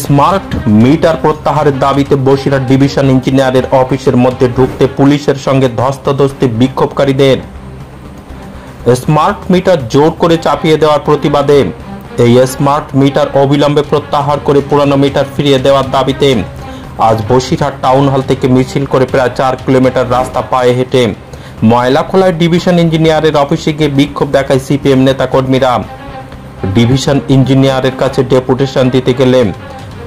Smart meter প্রত্যাহারের দাবিতে Basirhat division ইঞ্জিনিয়ারের অফিসের মধ্যে ঢুকতে পুলিশের সঙ্গে ধস্তাধস্তি বিক্ষোভকারীদের। স্মার্ট মিটার জোর করে চাপিয়ে দেওয়ার প্রতিবাদে এই স্মার্ট মিটার অবিলম্বে প্রত্যাহার করে পুরানো মিটার ফিরিয়ে দেওয়ার দাবিতে আজ বসিরহাট টাউন হল থেকে মিছিল করে প্রায় 4 কিলোমিটার রাস্তা পায়ে হেঁটে ময়লাখোলায় ডিভিশন ইঞ্জিনিয়ারের অফিসে গিয়ে বিক্ষোভ দেখায় সিপিএম নেতাকর্মীরা। ডিভিশন ইঞ্জিনিয়ারের কাছে ডেপুটেশন দিতে গেলে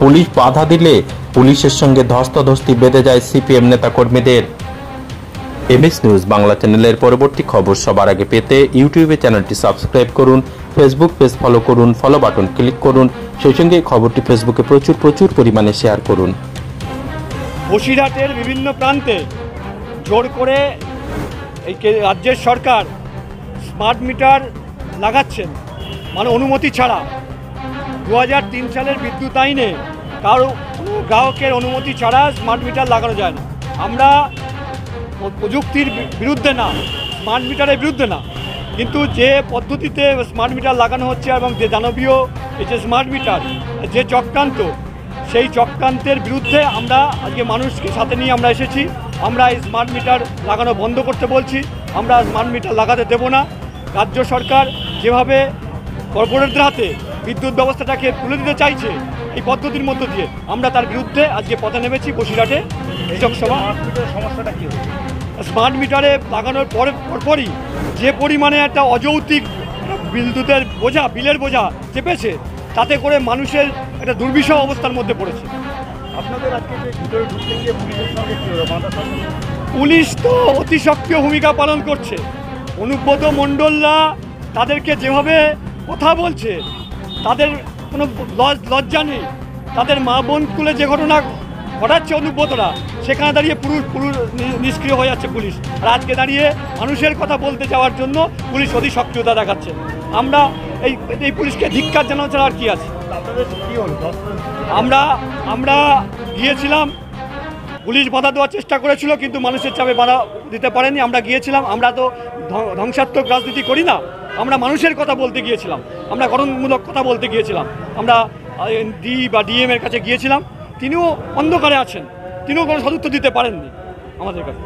পুলিশ বাধা দিলে পুলিশের সঙ্গে ধস্তাধস্তি বেঁধে যায় সিপিএম নেতাকর্মীদের। এমএস নিউজ বাংলা চ্যানেলের পরবর্তী খবর সবার আগে পেতে ইউটিউবে চ্যানেলটি সাবস্ক্রাইব করুন, ফেসবুক পেজ ফলো করুন, ফলো বাটন ক্লিক করুন, সেই সঙ্গে খবরটি ফেসবুকে প্রচুর পরিমাণে শেয়ার করুন। বসিরহাটের বিভিন্ন প্রান্তে জোর করে এই রাজ্যের সরকার স্মার্ট মিটার লাগাচ্ছেন, মানে অনুমতি ছাড়া। 2003 সালের বিদ্যুৎ আইনে কারো গ্রাহকের অনুমতি ছাড়া স্মার্ট মিটার লাগানো যায় না। আমরা প্রযুক্তির বিরুদ্ধে না, স্মার্ট মিটারের বিরুদ্ধে না, কিন্তু যে পদ্ধতিতে স্মার্ট মিটার লাগানো হচ্ছে এবং যে দানবীয় এই যে স্মার্ট মিটার যে চক্রান্ত, সেই চক্রান্তের বিরুদ্ধে আমরা আজকে মানুষকে সাথে নিয়ে আমরা এসেছি। আমরা এই স্মার্ট মিটার লাগানো বন্ধ করতে বলছি, আমরা স্মার্ট মিটার লাগাতে দেব না। রাজ্য সরকার যেভাবে কর্পোরেটদের হাতে বিদ্যুৎ ব্যবস্থাটাকে তুলে দিতে চাইছে এই পদ্ধতির মধ্য দিয়ে, আমরা তার বিরুদ্ধে আজকে পথে নেমেছি বসিরহাটে। সমস্যাটা কী? স্মার্ট মিটারে লাগানোর পরপরই যে পরিমাণে একটা অযৌক্তিক বিদ্যুতের বোঝা, বিলের বোঝা চেপেছে, তাতে করে মানুষের একটা দুর্বিষহ অবস্থার মধ্যে পড়েছে। আপনাদের আজকে ভিতরে ঢুকতে গিয়ে পুলিশের সঙ্গে পুলিশ তো অতি সক্রিয় ভূমিকা পালন করছে। অনুব্রত মণ্ডলরা তাদেরকে যেভাবে কথা বলছে, তাদের কোনো লজ্জা নেই। তাদের মা বোন তুলে যে ঘটনা ঘটাচ্ছে অনুব্রতরা, সেখানে দাঁড়িয়ে পুরো নিষ্ক্রিয় হয়ে যাচ্ছে পুলিশ। আর আজকে দাঁড়িয়ে মানুষের কথা বলতে যাওয়ার জন্য পুলিশ অতি সক্রিয়তা দেখাচ্ছে। আমরা এই পুলিশকে ধিক্কার জানানো ছাড়া আর কি আছে? আমরা গিয়েছিলাম, পুলিশ বাধা দেওয়ার চেষ্টা করেছিল, কিন্তু মানুষের চাপে বাধা দিতে পারেনি। আমরা গিয়েছিলাম, আমরা তো ধ্বংসাত্মক রাজনীতি করি না, আমরা মানুষের কথা বলতে গিয়েছিলাম, আমরা গঠনমূলক কথা বলতে গিয়েছিলাম। আমরা ডিএম এর কাছে গিয়েছিলাম, তিনিও অন্ধকারে আছেন, তিনিও কোনো সদুত্তর দিতে পারেননি আমাদের কাছে।